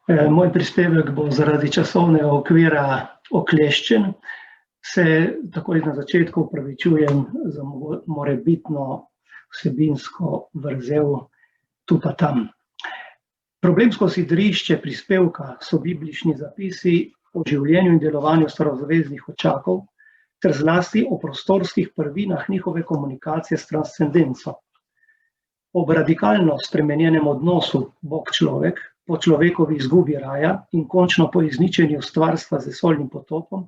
Moj prispevek bo zaradi časovnega okvira okleščen. Se takoj na začetku opravičujem za morebitno vsebinsko vrzel tu pa tam. Problemsko sidrišče prispevka so biblični zapisi o življenju in delovanju starozaveznih očakov ter zlasti o prostorskih prvinah njihove komunikacije s transcendenco. Ob radikalno spremenjenem odnosu Bog-človek, po človekovi izgubi raja in končno po izničenju stvarstva z vesoljnim potopom,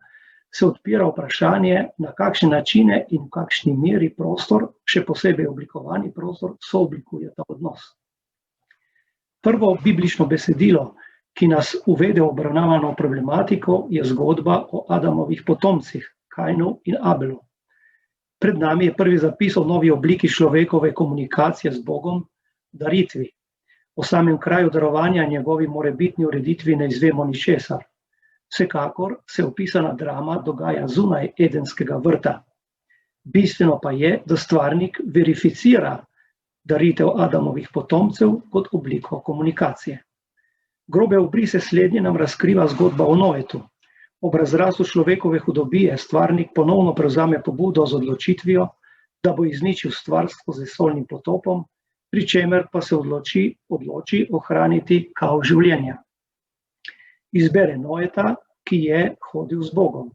se odpira vprašanje, na kakšne načine in v kakšni meri prostor, še posebej oblikovani prostor, sooblikuje ta odnos. Prvo biblično besedilo, ki nas uvede v obravnavano problematiko, je zgodba o Adamovih potomcih, Kainu in Abelu. Pred nami je prvi zapis o novi obliki človekove komunikacije z Bogom, daritvi. O samem kraju darovanja njegovi morebitni ureditvi ne izvemo ničesar. Vsekakor se opisana drama dogaja zunaj Edenskega vrta. Bistveno pa je, da stvarnik verificira daritev Adamovih potomcev kot obliko komunikacije. Grobe obrise slednje nam razkriva zgodba o Noetu. Ob razrastu človekove hudobije stvarnik ponovno prevzame pobudo z odločitvijo, da bo izničil stvarstvo z vesoljnim potopom, pri čemer pa se odloči ohraniti kaos življenja. Izbere Noeta, ki je hodil z Bogom.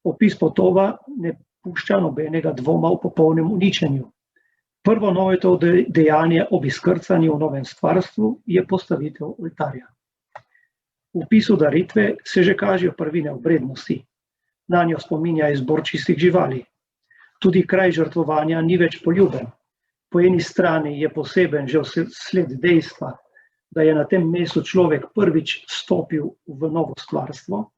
Opis potova ne pušča nobenega dvoma v popolnem uničenju. Prvo Noetovo dejanje ob izkrcanju v novem stvarstvu je postavitev oltarja. V opisu daritve se že kažejo prvine obrednosti. Nanjo spominja izbor čistih živali. Tudi kraj žrtvovanja ni več poljuben. Po eni strani je poseben že vsled dejstva, da je na tem mestu človek prvič stopil v novo stvarstvo,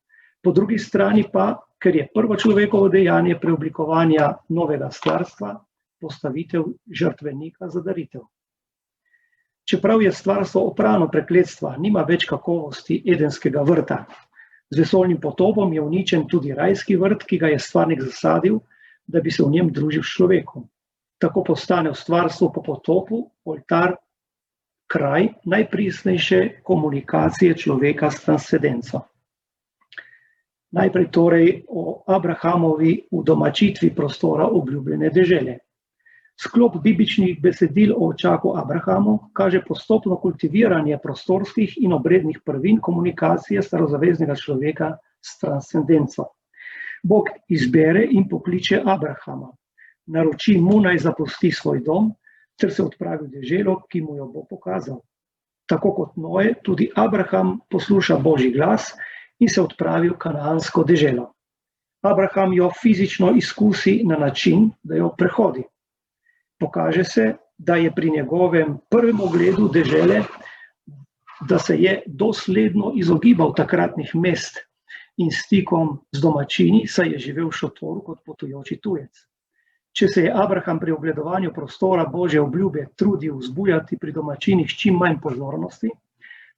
po drugi strani pa, ker je prvo človekovo dejanje preoblikovanja novega stvarstva, postavitev žrtvenika za daritev. Čeprav je stvarstvo oprano prekletstva, nima več kakovosti Edenskega vrta. Z vesoljnim potopom je uničen tudi rajski vrt, ki ga je stvarnik zasadil, da bi se v njem družil s človekom. Tako postane v stvarstvu po potopu oltar kraj najpristnejše komunikacije človeka s transcendenco. Najprej torej o Abrahamovi udomačitvi prostora obljubljene dežele. Sklop bibličnih besedil o očaku Abrahamu kaže postopno kultiviranje prostorskih in obrednih prvin komunikacije starozaveznega človeka s transcendenco. Bog izbere in pokliče Abrahama, naroči mu naj zapusti svoj dom, ter se odpravi v deželo, ki mu jo bo pokazal. Tako kot Noe, tudi Abraham posluša Božji glas in se odpravi v kanaansko deželo. Abraham jo fizično izkusi na način, da jo prehodi. Pokaže se, da je pri njegovem prvem ogledu dežele, da se je dosledno izogibal takratnih mest in stikom z domačini, saj je živel v šotoru kot potujoči tujec. Če se je Abraham pri ogledovanju prostora Božje obljube trudil vzbujati pri domačinih čim manj pozornosti,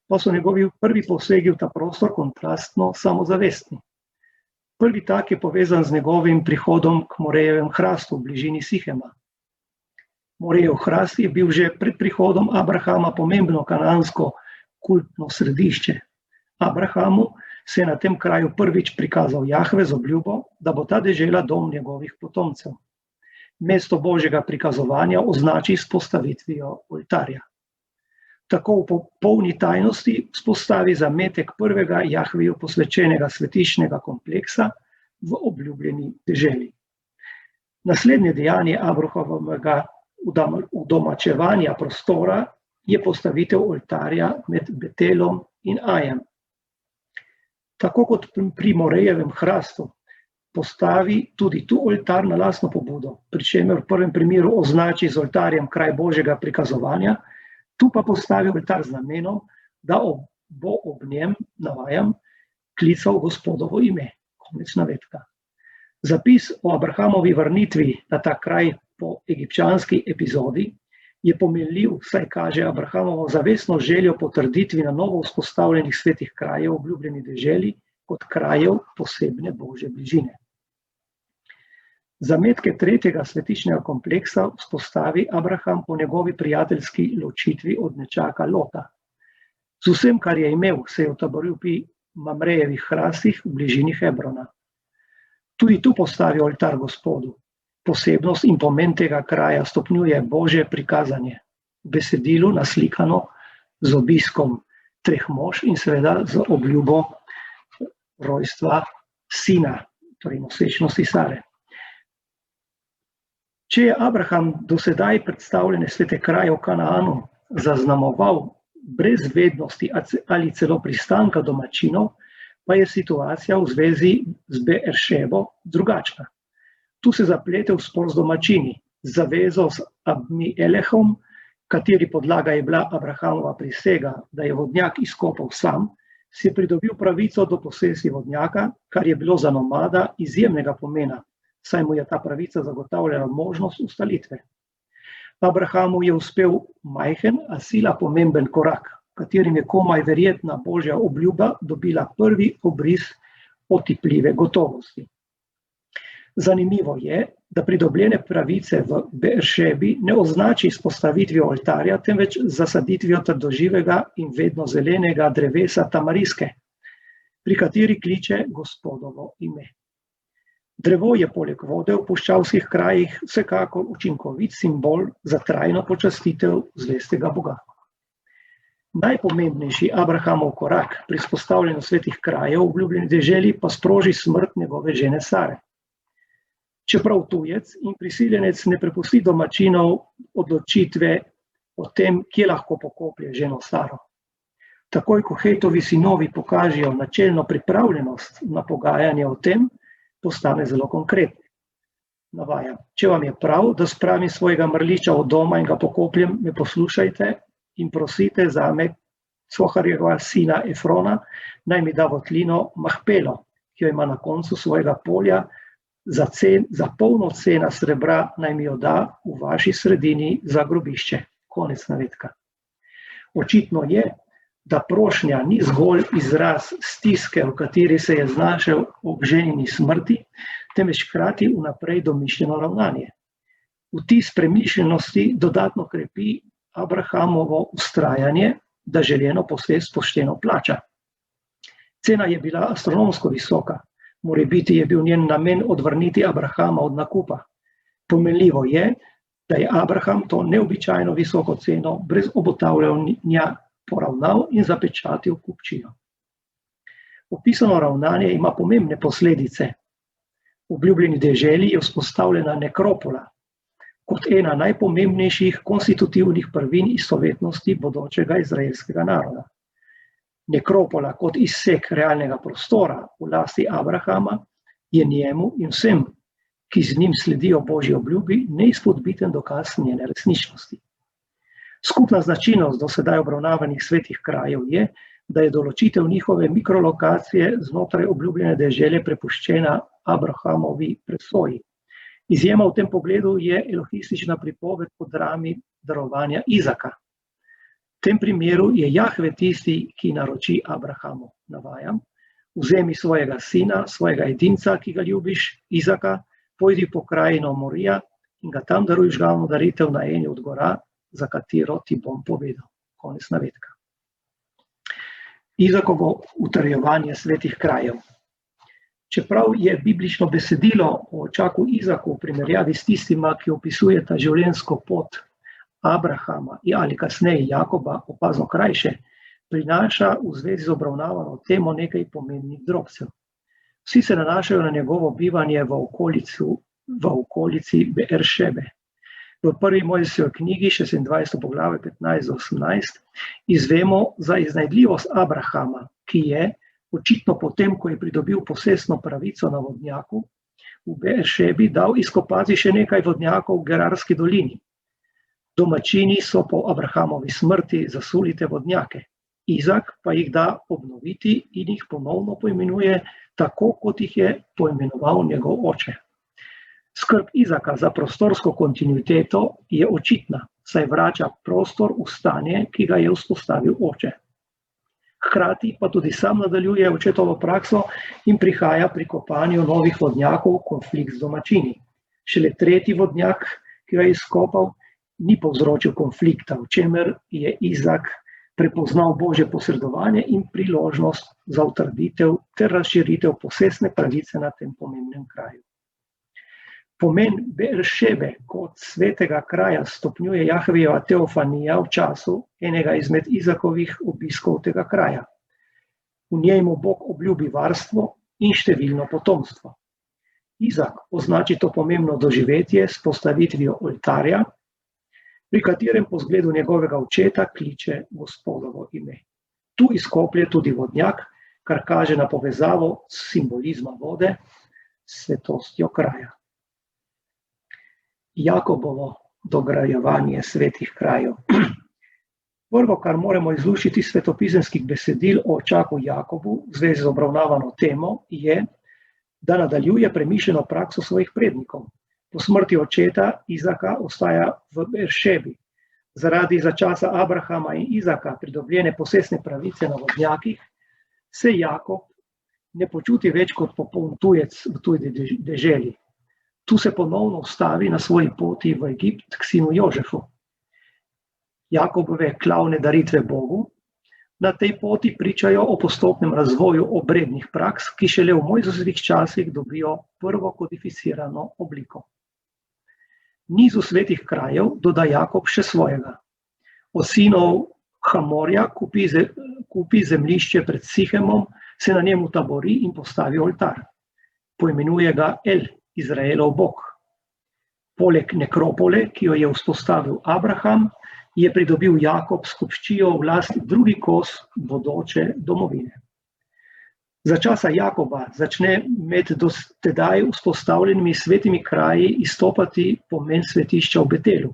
pa so njegovi prvi posegi v ta prostor kontrastno samozavestni. Prvi tak je povezan z njegovim prihodom k Morejevem hrastu v bližini Sihema. Morejev hrast je bil že pred prihodom Abrahama pomembno kanaansko kultno središče. Abrahamu se je na tem kraju prvič prikazal Jahve z obljubo, da bo ta dežela dom njegovih potomcev. Mesto Božjega prikazovanja označi s postavitvijo oltarja. Tako v popolni tajnosti vzpostavi zametek prvega Jahveju posvečenega svetišnjega kompleksa v obljubljeni deželi. Naslednje dejanje Abrahamovega udomačevanja prostora je postavitev oltarja med Betelom in Ajem. Tako kot pri Morejevem hrastu postavi tudi tu oltar na lastno pobudo, pri čemer v prvem primeru označi z oltarjem kraj Božjega prikazovanja, tu pa postavi oltar z namenom, da bo ob njem, navajam, klical Gospodovo ime. Konec navedka. Zapis o Abrahamovi vrnitvi na ta kraj po egipčanski epizodi je pomenljiv, saj kaže Abrahamovo zavestno željo po trditvi na novo vzpostavljenih svetih krajev v obljubljeni deželi kot krajev posebne Božje bližine. Zametke tretjega svetišnjega kompleksa vzpostavi Abraham po njegovi prijateljski ločitvi od nečaka Lota. Z vsem, kar je imel, se je utaboril pri Mamrejevih hrastih v bližini Hebrona. Tudi tu postavi oltar Gospodu. Posebnost in pomen tega kraja stopnjuje Božje prikazanje. V besedilu naslikano z obiskom 3 mož in seveda z obljubo rojstva sina, torej nosečnosti Sare. Če je Abraham do sedaj predstavljene svete kraje v Kanaanu zaznamoval brez vednosti ali celo pristanka domačinov, pa je situacija v zvezi z Beeršebo drugačna. Tu se zaplete v spor z domačini, zavezo z Abimelehom, kateri podlaga je bila Abrahamova prisega, da je vodnjak izkopal sam, si je pridobil pravico do posesti vodnjaka, kar je bilo za nomada izjemnega pomena, saj mu je ta pravica zagotavljala možnost ustalitve. Abrahamu je uspel majhen, a sila pomemben korak, katerim je komaj verjetna Božja obljuba dobila prvi obris otipljive gotovosti. Zanimivo je, da pridobljene pravice v Beeršebi ne označi izpostavitvijo oltarja, temveč zasaditvijo trdoživega in vedno zelenega drevesa tamariske, pri kateri kliče Gospodovo ime. Drevo je poleg vode v puščavskih krajih vsekakor učinkovit simbol za trajno počastitev zvestega Boga. Najpomembnejši Abrahamov korak pri vzpostavljanju svetih krajev v obljubljeni deželi pa sproži smrt njegove žene Sare. Čeprav tujec in prisiljenec ne prepusti domačinov odločitve o tem, kje lahko pokoplje ženo Saro. Takoj, ko Hetovi sinovi pokažejo načelno pripravljenost na pogajanje o tem, postane zelo konkretni. Navajam, če vam je prav, da spravim svojega mrliča od doma in ga pokopljem, me poslušajte in prosite zame Coharjeva sina Efrona, naj mi da votlino Mahpelo, ki jo ima na koncu svojega polja, za polno cena srebra naj mi jo da v vaši sredini za grobišče. Konec navedka. Očitno je, da prošnja ni zgolj izraz stiske, v kateri se je znašel ob ženini smrti, temveč hkrati vnaprej domišljeno ravnanje. Vtis premišljenosti dodatno krepi Abrahamovo vztrajanje, da željeno posest pošteno plača. Cena je bila astronomsko visoka, morebiti je bil njen namen odvrniti Abrahama od nakupa. Pomenljivo je, da je Abraham to neobičajno visoko ceno brez obotavljanja poravnal in zapečatil kupčijo. Opisano ravnanje ima pomembne posledice. V obljubljeni deželi je vzpostavljena nekropola, kot ena najpomembnejših konstitutivnih prvin istovetnosti bodočega izraelskega naroda. Nekropola kot izsek realnega prostora v lasti Abrahama je njemu in vsem, ki z njim sledijo Božji obljubi, neizpodbiten dokaz njene resničnosti. Skupna značilnost do sedaj obravnavanih svetih krajev je, da je določitev njihove mikrolokacije znotraj obljubljene dežele prepuščena Abrahamovi presoji. Izjema v tem pogledu je elohistična pripoved o drami darovanja Izaka. V tem primeru je Jahve tisti, ki naroči Abrahamu. Navajam, vzemi svojega sina, svojega edinca, ki ga ljubiš, Izaka, pojdi po krajino Morija in ga tam daruj žgalno daritev na eni od gora, za katero ti bom povedal. Konec navedka. Izakovo utrjevanje svetih krajev. Čeprav je biblično besedilo o očaku Izaku v primerjavi s tistima, ki opisujeta življenjsko pot Abrahama ali kasneje Jakoba opazno krajše, prinaša v zvezi z obravnavano temo nekaj pomembnih drobcev. Vsi se nanašajo na njegovo bivanje v okolici Beeršebe. V prvi Mojsijevi knjigi, 26. poglavje 15-18, izvemo za iznajdljivost Abrahama, ki je, očitno potem, ko je pridobil posestno pravico na vodnjaku, v Beeršebi dal izkopati še nekaj vodnjakov v Gerarski dolini. Domačini so po Abrahamovi smrti zasuli te vodnjake. Izak pa jih da obnoviti in jih ponovno poimenuje tako, kot jih je poimenoval njegov oče. Skrb Izaka za prostorsko kontinuiteto je očitna, saj vrača prostor v stanje, ki ga je vzpostavil oče. Hkrati pa tudi sam nadaljuje očetovo prakso in prihaja pri kopanju novih vodnjakov konflikt z domačini. Šele tretji vodnjak, ki ga je izkopal, ni povzročil konflikta, v čemer je Izak prepoznal Božje posredovanje in priložnost za utrditev ter razširitev posestne pravice na tem pomembnem kraju. Pomen Beeršebe kot svetega kraja stopnjuje Jahvejeva teofanija v času enega izmed Izakovih obiskov tega kraja. V njej mu Bog obljubi varstvo in številno potomstvo. Izak označi to pomembno doživetje s postavitvijo oltarja, pri katerem po zgledu njegovega očeta kliče Gospodovo ime. Tu izkoplje tudi vodnjak, kar kaže na povezavo simbolizma vode s svetostjo kraja. Jakobovo dograjevanje svetih krajev. Prvo, kar moramo izluščiti svetopisemskih besedil o očaku Jakobu v zvezi z obravnavano temo, je, da nadaljuje premišljeno prakso svojih prednikov. Po smrti očeta Izaka ostaja v Beeršebi. Zaradi za časa Abrahama in Izaka pridobljene posestne pravice na vodnjakih, se Jakob ne počuti več kot popoln tujec v tuji deželi. Tu se ponovno ustavi na svoji poti v Egipt k sinu Jožefu. Jakobove klavne daritve Bogu na tej poti pričajo o postopnem razvoju obrednih praks, ki šele v Mojzesovih časih dobijo prvo kodificirano obliko. Nizu svetih krajev doda Jakob še svojega. Od sinov Hamorja kupi zemljišče pred Sihemom, se na njemu tabori in postavi oltar. Poimenuje ga El, Izraelov Bog. Poleg nekropole, ki jo je vzpostavil Abraham, je pridobil Jakob s kupščijo v last drugi kos bodoče domovine. Za časa Jakoba začne med dotedaj vzpostavljenimi svetimi kraji izstopati pomen svetišča v Betelu.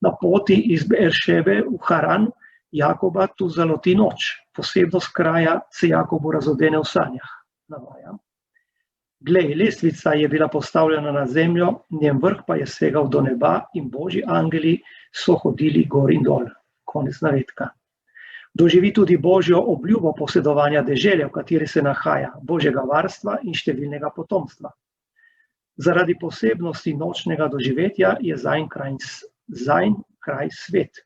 Na poti iz Beeršebe v Haran Jakoba tu zaloti noč, posebnost kraja se Jakobu razodene v sanjah. Navajam. Glej, lestvica je bila postavljena na zemljo, njen vrh pa je segal do neba in božji angeli so hodili gor in dol. Konec navedka. Doživi tudi božjo obljubo posedovanja dežele, v kateri se nahaja, božjega varstva in številnega potomstva. Zaradi posebnosti nočnega doživetja je zanj kraj svet.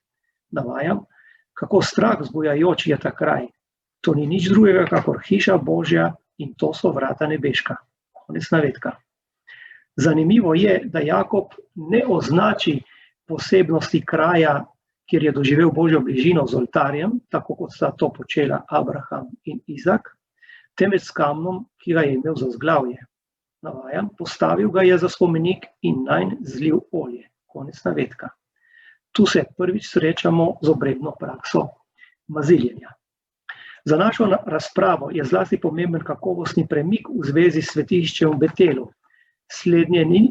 Navajam, kako strah vzbujajoč je ta kraj. To ni nič drugega, kakor hiša božja in to so vrata nebeška. Konec navedka. Zanimivo je, da Jakob ne označi posebnosti kraja, kjer je doživel božjo bližino z oltarjem, tako kot sta to počela Abraham in Izak, temveč s kamnom, ki ga je imel za vzglavje. Navajam, postavil ga je za spomenik in nanj zlil olje. Konec navedka. Tu se prvič srečamo z obredno prakso maziljenja. Za našo razpravo je zlasti pomemben kakovostni premik v zvezi s svetiščem v Betelu. Slednje ni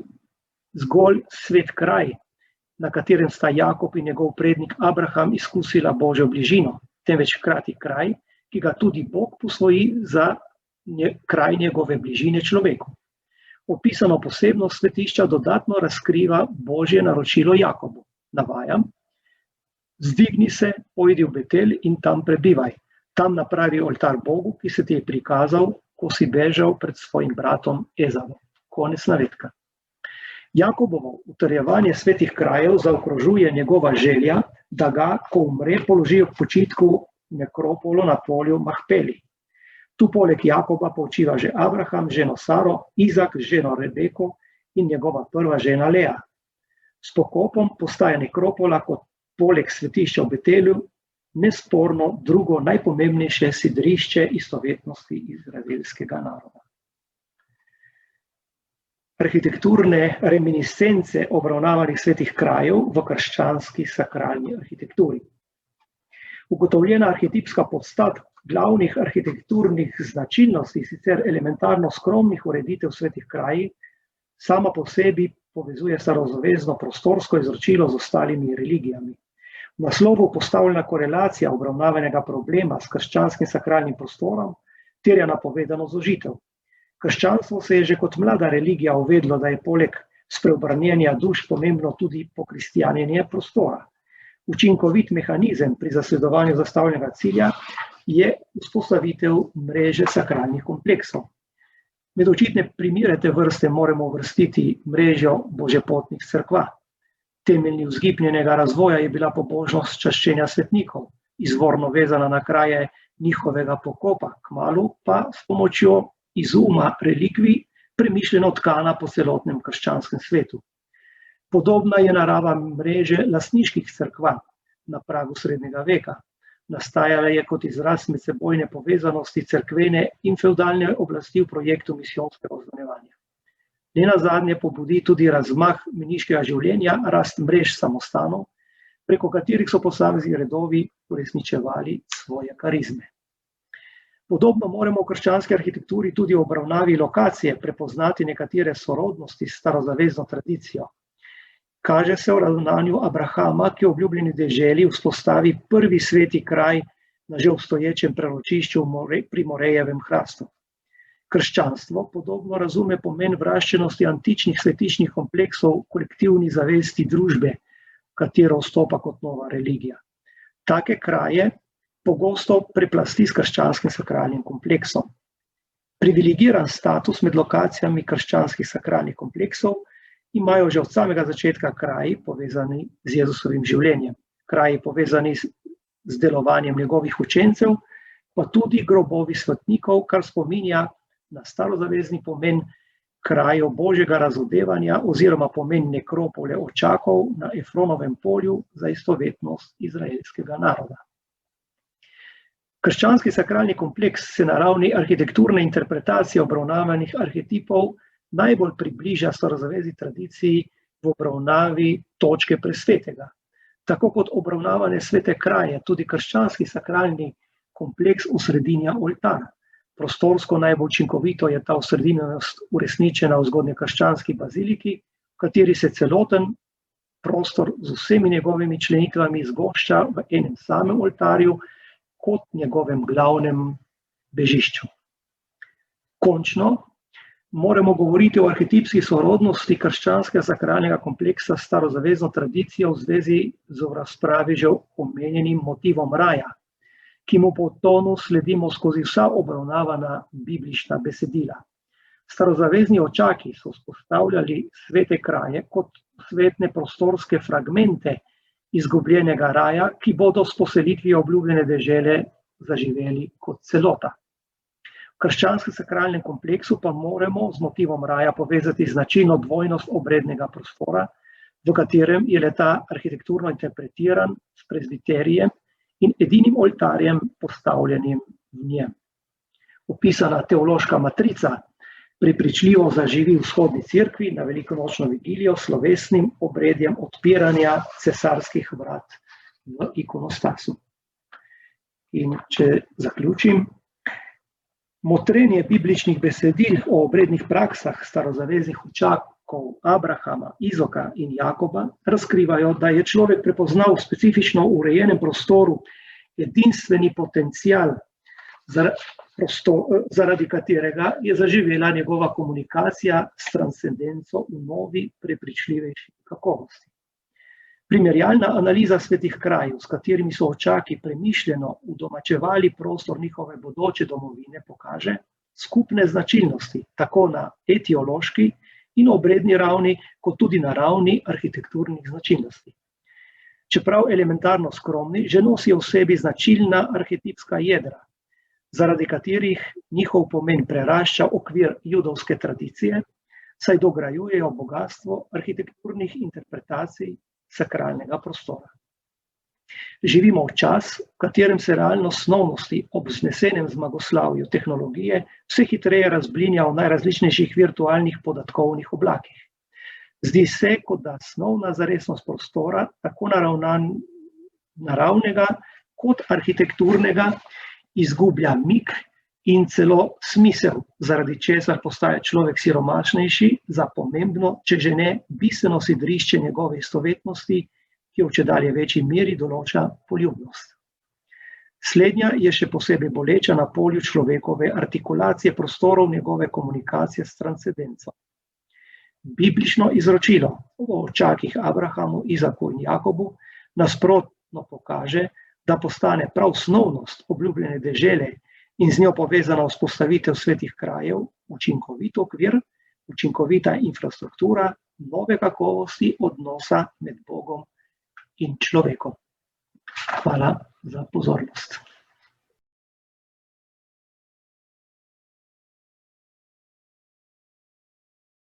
zgolj svet kraj, na katerem sta Jakob in njegov prednik Abraham izkusila božjo bližino, temveč hkrati kraj, ki ga tudi Bog posvoji za kraj njegove bližine človeku. Opisano posebnost svetišča dodatno razkriva božje naročilo Jakobu. Navajam, zdigni se, pojdi v Betel in tam prebivaj. Tam napravi oltar Bogu, ki se ti je prikazal, ko si bežal pred svojim bratom Ezavom. Konec navedka. Jakobovo utrjevanje svetih krajev zaokrožuje njegova želja, da ga, ko umre, položijo k počitku nekropolo na polju Mahpeli. Tu poleg Jakoba počiva že Abraham, ženo Saro, Izak, ženo Rebeko in njegova prva žena Lea. S pokopom postaja nekropola kot poleg svetišča v Betelju nesporno drugo najpomembnejše sidrišče istovetnosti izraelskega naroda. Arhitekturne reminiscence obravnavanih svetih krajev v krščanski sakralni arhitekturi. Ugotovljena arhetipska podstat glavnih arhitekturnih značilnosti, sicer elementarno skromnih ureditev svetih krajih, sama po sebi povezuje starozavezno prostorsko izročilo z ostalimi religijami. V naslovu postavljena korelacija obravnavanega problema s krščanskim sakralnim prostorom terja napovedano zožitev. Krščanstvo se je že kot mlada religija uvedlo, da je poleg spreobrnjenja duš pomembno tudi pokristjanjenje prostora. Učinkovit mehanizem pri zasledovanju zastavljenega cilja je vzpostavitev mreže sakralnih kompleksov. Med očitne primere te vrste moramo uvrstiti mrežo božjepotnih cerkva. Temeljni vzgib njenega razvoja je bila pobožnost čaščenja svetnikov, izvorno vezana na kraje njihovega pokopa, kmalu pa s pomočjo izuma relikvij premišljeno tkana po celotnem krščanskem svetu. Podobna je narava mreže lastniških cerkva na pragu srednjega veka. Nastajala je kot izraz medsebojne povezanosti cerkvene in fevdalne oblasti v projektu misijonskega oznanjevanja. Nenazadnje pobudi tudi razmah meniškega življenja, rast mrež samostanov, preko katerih so posamezni redovi uresničevali svoje karizme. Podobno moramo v krščanski arhitekturi tudi v obravnavi lokacije prepoznati nekatere sorodnosti s starozavezno tradicijo. Kaže se v ravnanju Abrahama, ki v obljubljeni deželi vzpostavi prvi sveti kraj na že obstoječem preročišču pri Morejevem hrastu. Krščanstvo podobno razume pomen vraščenosti antičnih svetiščnih kompleksov kolektivni zavesti družbe, v katero vstopa kot nova religija. Take kraje pogosto preplasti s krščanskim sakralnim kompleksom. Privilegiran status med lokacijami krščanskih sakralnih kompleksov imajo že od samega začetka kraji povezani z Jezusovim življenjem, kraji povezani z delovanjem njegovih učencev, pa tudi grobovi svetnikov, kar spominja na starozavezni pomen krajev božjega razodevanja oziroma pomen nekropole očakov na Efronovem polju za istovetnost izraelskega naroda. Krščanski sakralni kompleks se na ravni arhitekturne interpretacije obravnavanih arhetipov najbolj približa starozavezni tradiciji v obravnavi točke presvetega. Tako kot obravnavane svete kraje, tudi krščanski sakralni kompleks osredinja oltar. Prostorsko najbolj učinkovito je ta osredinjenost uresničena v zgodnjekrščanski baziliki, v kateri se celoten prostor z vsemi njegovimi členitvami zgošča v enem samem oltarju kot njegovem glavnem bežišču. Končno moramo govoriti o arhetipski sorodnosti krščanskega sakralnega kompleksa s starozavezno tradicijo v zvezi z v razpravi že omenjenim motivom raja, ki mu po tonu sledimo skozi vsa obravnavana biblična besedila. Starozavezni očaki so vzpostavljali svete kraje kot svetne prostorske fragmente izgubljenega raja, ki bodo s poselitvijo obljubljene dežele zaživeli kot celota. V krščanskem sakralnem kompleksu pa moramo z motivom raja povezati značilno dvojnost obrednega prostora, v katerem je le-ta arhitekturno interpretiran s prezbiterijem in edinim oltarjem postavljenim v njem. Opisana teološka matrica prepričljivo zaživi v vzhodni cerkvi na velikonočno vigilijo s slovesnim obredjem odpiranja cesarskih vrat v ikonostasu. In če zaključim, motrenje bibličnih besedil o obrednih praksah starozaveznih očakov Abrahama, Izoka in Jakoba razkrivajo, da je človek prepoznal v specifično urejenem prostoru edinstveni potencial, zaradi katerega je zaživela njegova komunikacija s transcendenco v novi, prepričljivejši kakovosti. Primerjalna analiza svetih krajev, s katerimi so očaki premišljeno udomačevali prostor njihove bodoče domovine, pokaže skupne značilnosti, tako na etiološki in obredni ravni, kot tudi na ravni arhitekturnih značilnosti. Čeprav elementarno skromni, že nosijo v sebi značilna arhetipska jedra, zaradi katerih njihov pomen prerašča okvir judovske tradicije, saj dograjujejo bogatstvo arhitekturnih interpretacij sakralnega prostora. Živimo v čas, v katerem se realnost snovnosti ob vznesenem zmagoslavju tehnologije vse hitreje razblinja v najrazličnejših virtualnih podatkovnih oblakih. Zdi se, kot da snovna zaresnost prostora, tako naravnega kot arhitekturnega, izgublja mik in celo smisel, zaradi česar postaja človek siromašnejši za pomembno, če že ne bistveno sidrišče njegove istovetnosti, ki v čedalje večji meri določa poljubnost. Slednja je še posebej boleča na polju človekove artikulacije prostorov njegove komunikacije s transcendenco. Biblično izročilo o očakih Abrahamu, Izaku in Jakobu nasprotno pokaže, da postane prav snovnost obljubljene dežele in z njo povezana vzpostavitev svetih krajev učinkovit okvir, učinkovita infrastruktura nove kakovosti odnosa med Bogom in človekom. Hvala. za pozornost.